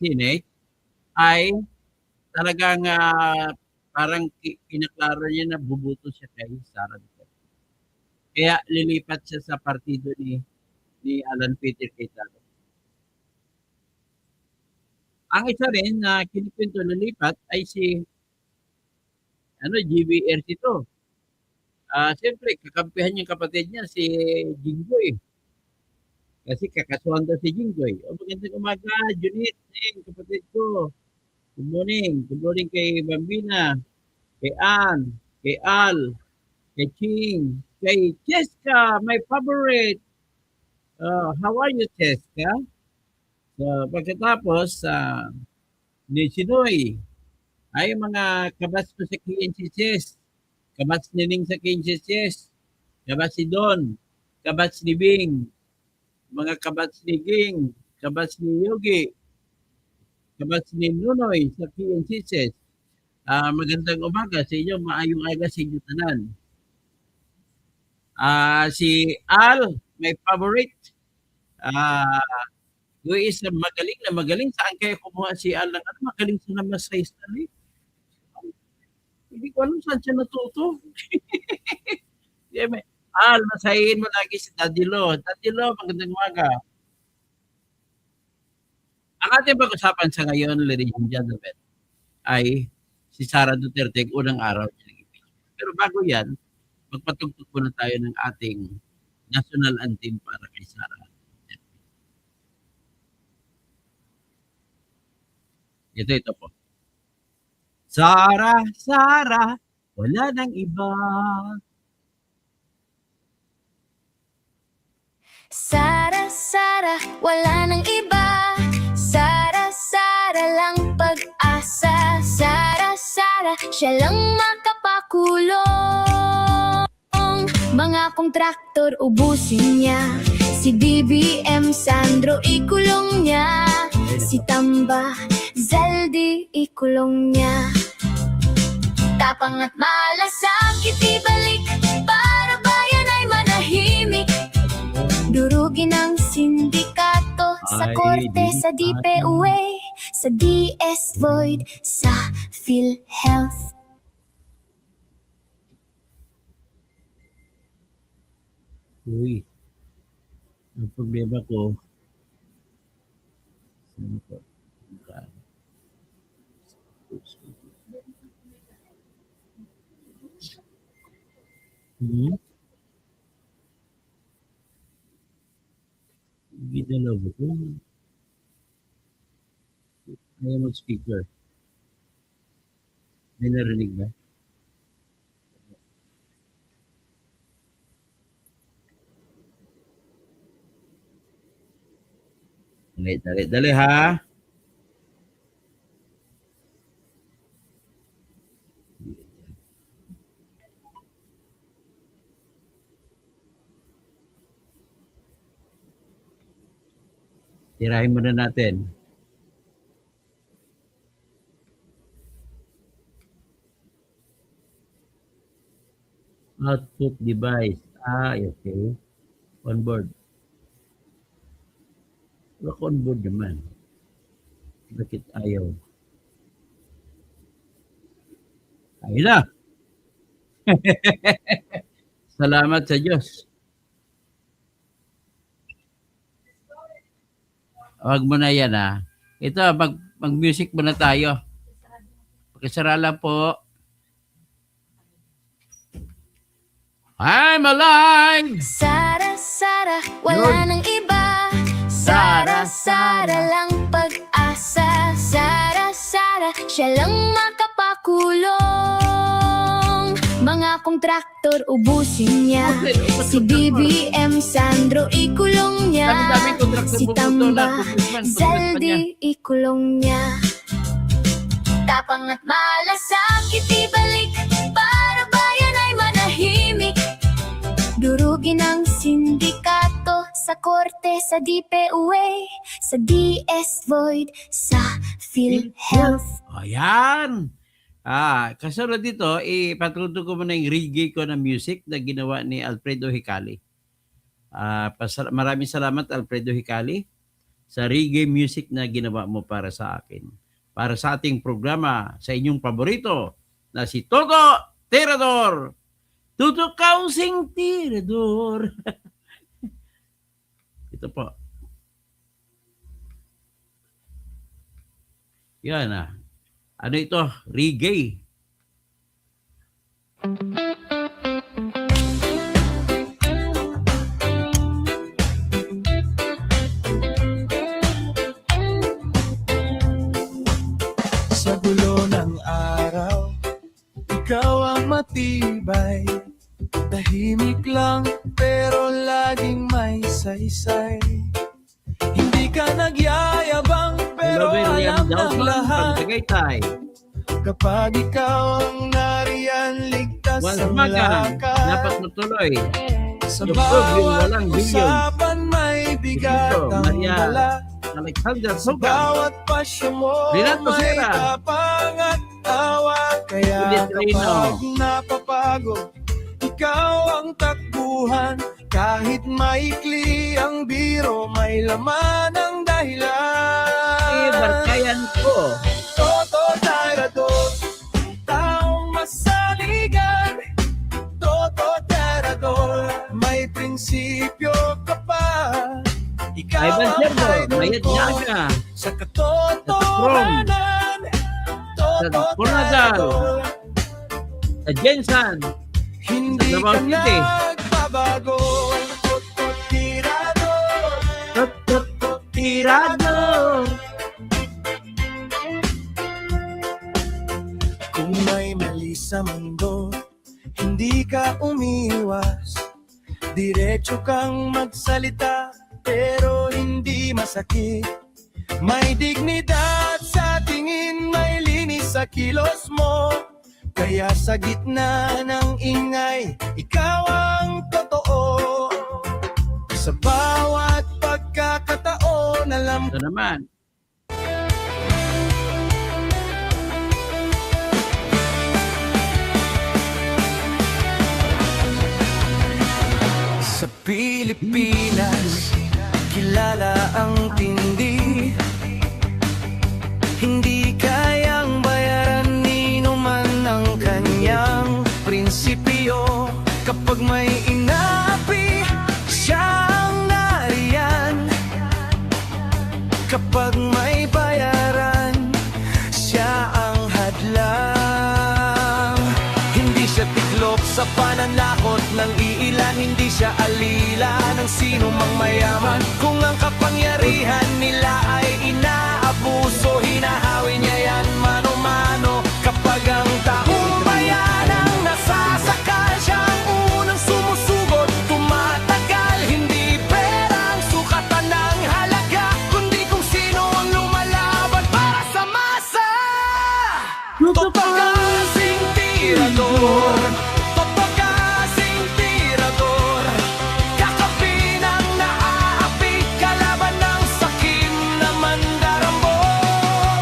Senate ay talagang, parang pinaklaro niya na boboto siya kay Sara Duterte. Kaya lilipat siya sa partido ni Alan Peter Cayetano. Ang isa rin na kinukuwento lulipat ay si GBR Cito. Siyempre kakampihan yung kapatid niya si Jinggoy. Kasi kakasuhan daw si Jinggoy. Magandang umaga, Junit, kapatid ko. Good morning. Good morning kay Bambina, kay Ann, kay Al, kay Ching, kay Cheska, my favorite. How are you, Cheska? So, pagkatapos, ni Sinoy, ay mga kabats ko sa KNCCS, kabats ni Ning sa KNCCS, kabats ni Don, kabats ni Bing, mga kabats ni Ging, kabats ni Yogi, kabats ni Nunoy sa KNCCS. Magandang umaga sa inyo, maayong aga sa inyo tanan. Si Al, my favorite, who is magaling na magaling. Saan kayo kumuha si Al ng magaling siya na masay study? Hindi ko alam saan siya natuto. Al, masahin mo lagi si Daddy Lo. Daddy Lo, magandang umaga. Ang ating pag-usapan sa ngayon, ladies and gentlemen, ay si Sara Duterte, unang araw niya. Pero bago yan, magpatugtog muna tayo ng ating national anthem para kay Sara. Ito po. Sara, Sara, wala nang iba. Sara, Sara, wala nang iba. Sara, Sara lang pag-asa. Sara, Sara, siya lang makapakulong. Mga kontraktor ubusin niya. Si BBM Sandro ikulong niya. Si Tamba Zaldi ikulong niya. Tapang at malasakit ibalik para bayan ay manahimik. Durugin ang sindikato sa korte, sa DPUA, sa DS Void, sa PhilHealth. Uy, ang problema ko, ginalaw ko. Ayaw mag-speaker. May narinig ba? Dali ha. Tirahin muna natin. Output device. Okay. Onboard. Onboard naman. Bakit ayaw? Ayun na. Salamat sa Diyos. Wag mo na yan ha. Ito, mag-music muna tayo. Pakisara lang po. I'm alive! Sara, Sara, wala nang iba. Sara, Sara lang pag-asa. Sara, Sara, siya lang makapakulong. Mga kontraktor ubusin niya. Si BBM Sandro ikulong niya. Si Tamba Zaldi ikulong niya. Tapang at malasakit ibalik para bayan ay manahimik. Durugin ang sindikato sa korte, sa DPUA, sa DS Void, sa PhilHealth. Ayan! Kasunod dito, ipatutog ko muna yung reggae ko na music na ginawa ni Alfredo Hicali. Maraming salamat, Alfredo Hicali. sa reggae music na ginawa mo para sa akin. Para sa ating programa, sa inyong paborito, na si Toto Tirador. Toto Kausing Tirador. Ito po. Yan ah. Ano ito? Reggae. Sa gulo ng araw, ikaw ang matibay. Tahimik lang pero laging may saysay. Hindi ka nagyayabang pero Hello, William alam ng Dawson from lahat. Tagaytay. Kapag ikaw ang nariyan, ligtas Once ang magan, dapat lakad. matuloy. Sa Yung prove yung bawat walang billions. usapan may bigat Dito, ang Maria dala. Alexander Sa Soga. bawat pasyo mo Renato may Serra. tapang at tawa. Kaya Judith Reyno. kapag napapagod, ikaw ang takbuhan. Kahit maikli ang biro, may laman ang dahilan. Barkayan ko. Toto Tirador, taong masaligan. Toto Tirador, may prinsipyo ka pa. Ikaw Ivan ang Cerdo, idol Mayat ko. Nyaga. Sa katotohanan, Toto Sa Coronadal. Tirador, Sa Jensan. hindi Sa ka Davao City. nagbabago. Toto Tirador, Toto Tirador. kung may mali sa mundo, hindi ka umiwas. Diretso kang magsalita, pero hindi masakit. May dignidad sa tingin, may linis sa kilos mo. Kaya sa gitna ng ingay, ikaw ang totoo. Sa bawat pagkakataon, alam Ito naman. sa Pilipinas, kilala ang tindi. Hindi kayang bayaran nino man ang kanyang prinsipyo. Kapag may inapi, siya ang nariyan. Kapag may bayaran, siya ang hadlang. Hindi siya tiklop sa pananakot ng iilan. Hindi siya alila ng sino mang mayaman. Kung ang kapangyarihan nila ay inaabuso, hinahawi niya yan mano-mano. Kapag ang taong bayan ang nasasakal, siya ang unang sumusugot, tumatagal. Hindi perang sukatan ng halaga, kundi kung sino ang lumalaban para sa masa. Toto Kasing Tirador, Toto Kasing Tirador, kakapin ang naaapi, kalaban ng sakim na mandarambon.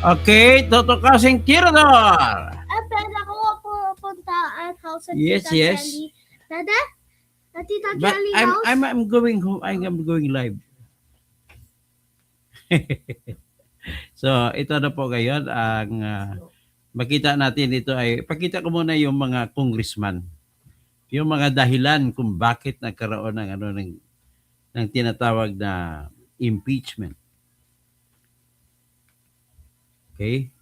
Okay, Toto Kasing Tirador. Pwede ako pupunta at house at Yes, Tita yes. Jelly. Dada? At Tita But Jelly I'm house? I'm going home. I'm going live. So, ito na po ngayon ang makita natin dito ay pakita ko muna yung mga congressman. Yung mga dahilan kung bakit nagkaroon ng ng tinatawag na impeachment. Okay?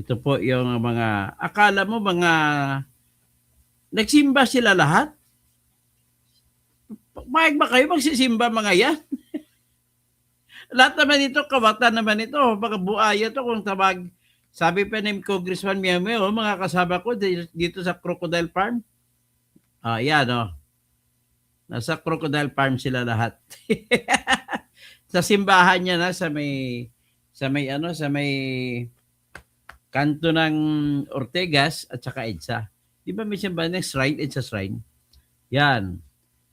Ito po yung mga akala mo mga nagsimba sila lahat? Mayag ba kayo magsisimba mga yan? Lahat naman ito, kawatan naman ito. Mga buaya to kung tawag. Sabi pa ni Congressman Miami, mga kasama ko dito sa Crocodile Farm. Yan, nasa Crocodile Farm sila lahat. Sa simbahan niya na sa may kanto ng Ortegas at saka EDSA. Di ba may simbahan ng Shrine, EDSA Shrine? Yan.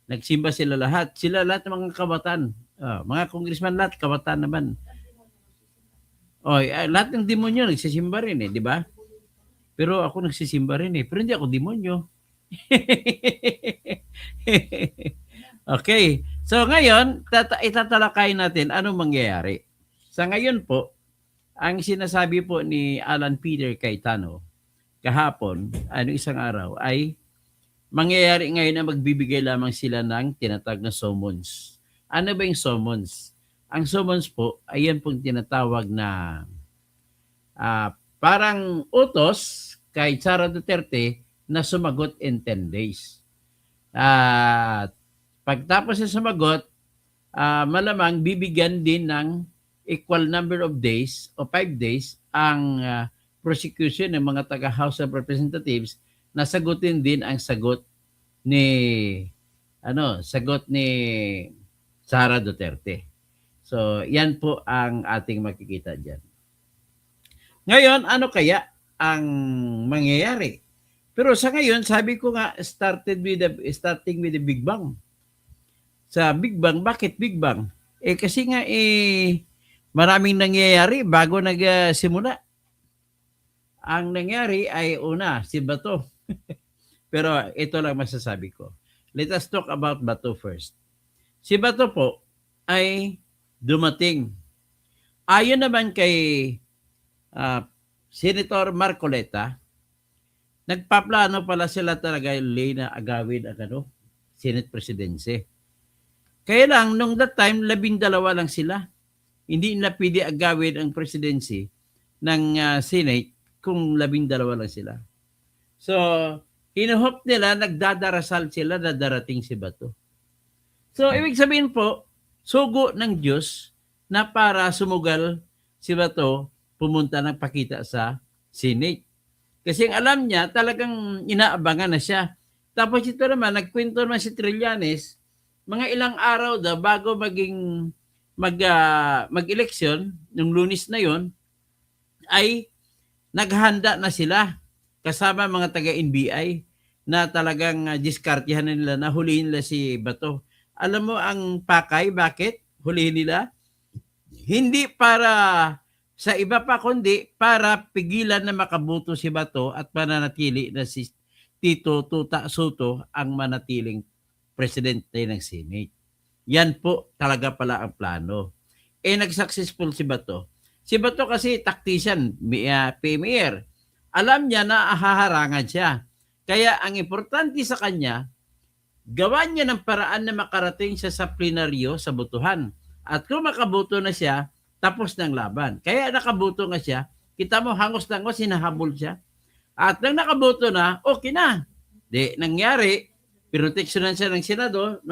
Nagsimba sila lahat. Sila lahat ng mga kawatan. Mga congressman lahat, kawatan naman. Lahat ng demonyo nagsisimba rin di ba? Pero ako nagsisimba rin pero hindi ako demonyo. Okay. So ngayon, itatalakay natin anong mangyayari. Sa ngayon po, ang sinasabi po ni Alan Peter Cayetano kahapon, isang araw, ay mangyayari ngayon na magbibigay lamang sila ng tinatawag na summons. Ano ba yung summons? Ang summons po ay yan pong tinatawag na parang utos kay Sara Duterte na sumagot in 10 days. Pagtapos na sumagot, malamang bibigyan din ng equal number of days o 5 days ang prosecution ng mga taga-House of Representatives na sagutin din ang sagot ni Sara Duterte. So, yan po ang ating makikita diyan. Ngayon, ano kaya ang mangyayari? Pero sa ngayon, sabi ko nga starting with the Big Bang. Sa Big Bang, bakit Big Bang? Kasi nga maraming nangyayari bago nagsimula. Ang nangyari ay una, si Bato. Pero ito lang masasabi ko. Let us talk about Bato first. Si Bato po ay dumating. Ayon naman kay Senator Marcoleta, nagpaplano pala sila talaga na agawin ang Senate Presidency. Kaya lang, nung that time, 12 lang sila. Hindi nila pwede agawin ang presidency ng Senate kung 12 lang sila. So, hinuhop nila, nagdadarasal sila na darating si Bato. So, ibig sabihin po, sugo ng Diyos na para sumugal si Bato pumunta ng pakita sa Senate. Kasi ang alam niya, talagang inaabangan na siya. Tapos ito naman, nagkwento naman si Trillanes, mga ilang araw daw bago mag-eleksyon, nung Lunes na yon, ay naghanda na sila kasama mga taga-NBI na talagang diskartihan nila na hulihin nila si Bato. Alam mo ang pakay, bakit hulihin nila? Hindi para sa iba pa, kundi para pigilan na makaboto si Bato at mananatili na si Tito Tuta Soto ang manatiling presidente ng Senate. Yan po talaga pala ang plano. Nag-successful si Bato. Si Bato kasi tactician, premier. Alam niya na haharangan siya. Kaya ang importante sa kanya, gawa niya ng paraan na makarating siya sa plenaryo sa botohan. At kung makaboto na siya, tapos ng laban. Kaya nakaboto nga siya, kita mo hangos-tangos, hinahabol siya. At nang nakaboto na, okay na. Nangyari, proteksyonan siya ng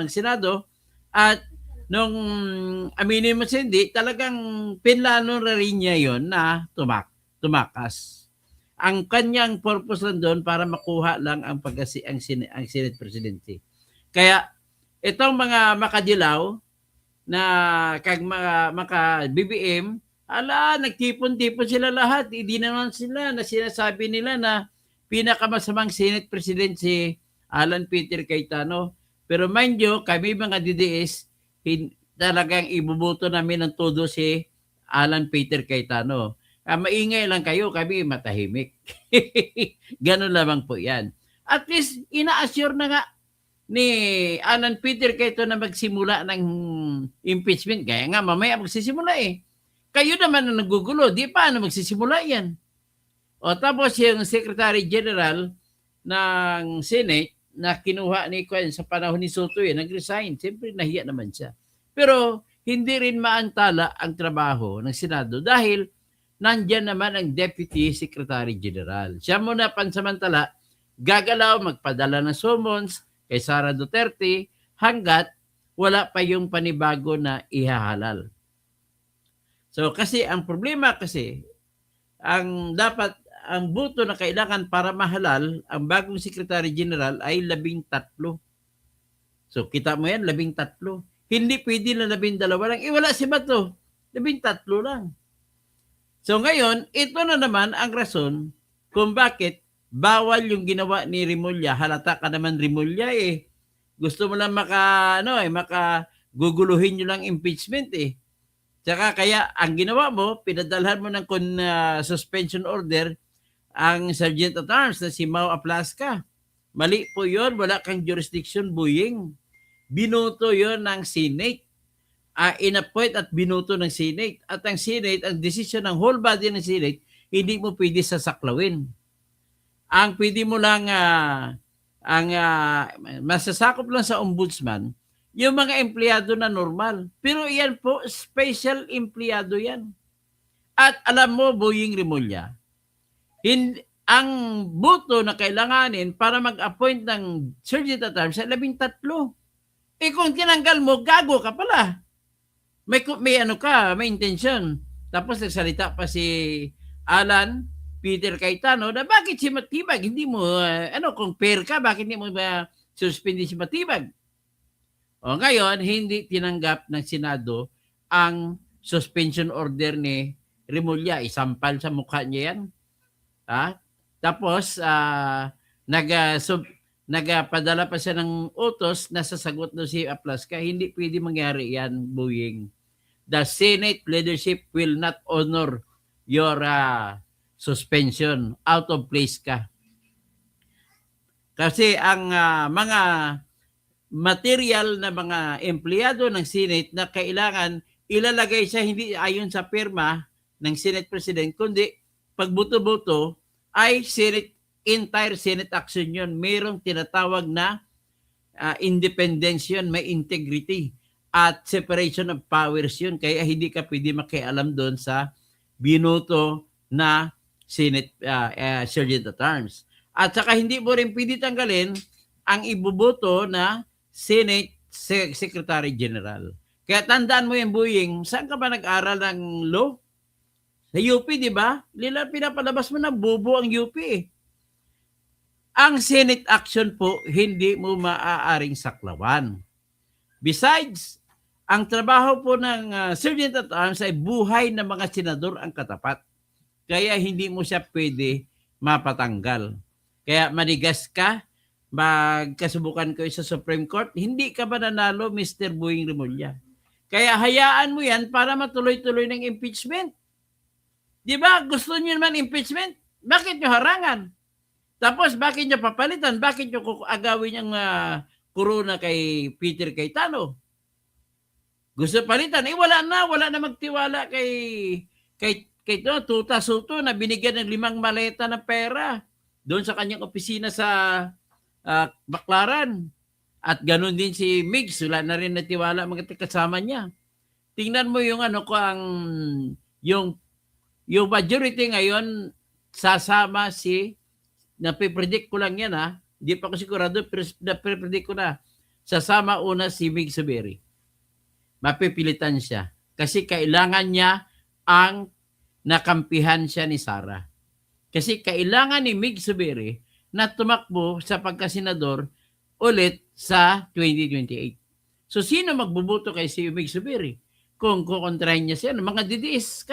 Senado, at nung aminin mo siya hindi, talagang pinlano na rin niya yon na tumakas. Ang kanyang purpose lang doon para makuha lang ang Senate Presidency. Kaya itong mga makadilaw na maka-BBM, nagtipon-tipon sila lahat. Hindi naman sila na sinasabi nila na pinakamasamang Senate President si Alan Peter Cayetano. Pero mind you, kami mga DDS, talagang ibubuto namin ng todo si Alan Peter Cayetano. maingay lang kayo, kami matahimik. Gano'n lamang po yan. At least, ina-assure na nga ni Alan Peter Cayetano na magsimula ng impeachment. Kaya nga, mamaya magsisimula eh. Kayo naman ang nagugulo. Di paano magsisimula yan? O tapos yung Secretary General ng Senate na kinuha ni Kwan sa panahon ni Soto nag-resign. Siyempre, nahiya naman siya. Pero, hindi rin maantala ang trabaho ng Senado dahil nandyan naman ang Deputy Secretary General. Siya muna pansamantala, gagalaw, magpadala ng summons kay Sara Duterte hanggat wala pa yung panibago na ihahalal. So kasi ang problema kasi, ang boto na kailangan para mahalal ang bagong Secretary General ay 13. So kita mo yan, 13. Hindi pwede na 12 lang. Wala si Bato. 13 lang. So ngayon, ito na naman ang rason kung bakit bawal yung ginawa ni Remulla. Halata ka naman Remulla eh. Gusto mo lang makaguguluhin nyo lang impeachment eh. Tsaka kaya ang ginawa mo, pinadalhan mo ng suspension order ang Sergeant at Arms na si Mau Aplasca. Mali po yun, wala kang jurisdiction, Buying. Binuto yon ng Senate. In-appoint at binuto ng Senate. At ang Senate, ang desisyon ng whole body ng Senate, hindi mo pwede sasaklawin. Ang pwede mo lang, masasakop lang sa ombudsman, yung mga empleyado na normal. Pero yan po, special empleyado yan. At alam mo, Boying Remulla, ang boto na kailanganin para mag-appoint ng Sergeant at Arms ay 13. Kung tinanggal mo, gago ka pala. May intention. Tapos nagsalita pa si Alan Peter Cayetano na bakit si Matibag, hindi mo, kung fair ka, bakit hindi mo suspindi si Matibag? O ngayon, hindi tinanggap ng Senado ang suspension order ni Remulla. Isampal sa mukha niya yan. Tapos, nagpadala pa siya ng utos na sasagot na si Aplasca. Hindi pwede mangyari yan, Buying. The Senate leadership will not honor your suspension. Out of place ka. Kasi ang mga material na mga empleyado ng Senate na kailangan ilalagay siya hindi ayon sa pirma ng Senate President, kundi pagbuto-buto ay entire Senate action yun. Mayroong tinatawag na independence yun, may integrity at separation of powers yun. Kaya hindi ka pwede makialam doon sa binuto na Senate Sergeant at Arms. At saka hindi mo rin pwede tanggalin ang ibuboto na Senate Secretary General. Kaya tandaan mo yan, Buying, saan ka ba nag-aral ng law? Sa UP, di ba? Pinapalabas mo na bobo ang UP eh. Ang Senate action po, hindi mo maaaring saklawan. Besides, ang trabaho po ng Sergeant at Arms ay buhay ng mga senador ang katapat. Kaya hindi mo siya pwede mapatanggal. Kaya manigas ka, magkasubukan ko sa Supreme Court, hindi ka ba nanalo, Mr. Boying Remulla? Kaya hayaan mo yan para matuloy-tuloy ng impeachment. Di ba? Gusto niyo naman impeachment? Bakit niyo harangan? Tapos, bakit niyo papalitan? Bakit niyo agawin yung corona kay Peter Cayetano? Gusto palitan? Wala na magtiwala kay Tuta Soto na binigyan ng 5 maleta ng pera doon sa kanyang opisina sa Baclaran. At ganun din si Migs, wala na rin natiwala mga kasama niya. Tingnan mo yung yung majority ngayon sasama napipredict ko lang yan hindi pa ko sigurado, pero napipredict ko na sasama una si Mig Zubiri. Mapipilitan siya kasi kailangan niya ang nakampihan siya ni Sara. Kasi kailangan ni Mig Zubiri na tumakbo sa pagkasenador ulit sa 2028. So sino magbuboto kay si Mig Zubiri? Kung kukontrahin niya siya, mga DDS,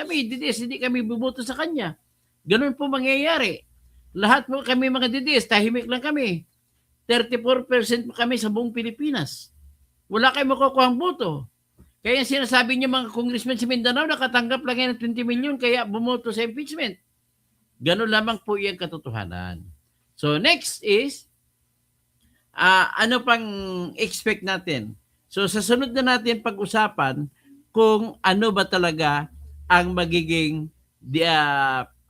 hindi kami buboto sa kanya. Ganun po mangyayari. Lahat po kami mga DDS, tahimik lang kami. 34% kami sa buong Pilipinas. Wala kayo makukuhang boto. Kaya sinasabi niyo mga congressman sa Mindanao, nakatanggap lang yan ng 20 million, kaya bumoto sa impeachment. Ganun lamang po yung katotohanan. So next is, ano pang expect natin? So sa sunod na natin pag-usapan kung ano ba talaga ang magiging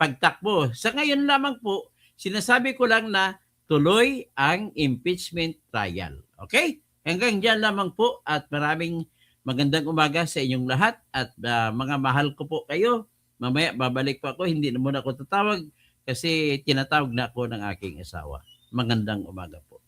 pagtakbo. Sa ngayon lamang po, sinasabi ko lang na tuloy ang impeachment trial. Okay? Hanggang dyan lamang po at maraming magandang umaga sa inyong lahat at mga mahal ko po kayo. Mamaya babalik po ako, hindi na muna ako tatawag kasi tinatawag na ako ng aking asawa. Magandang umaga po.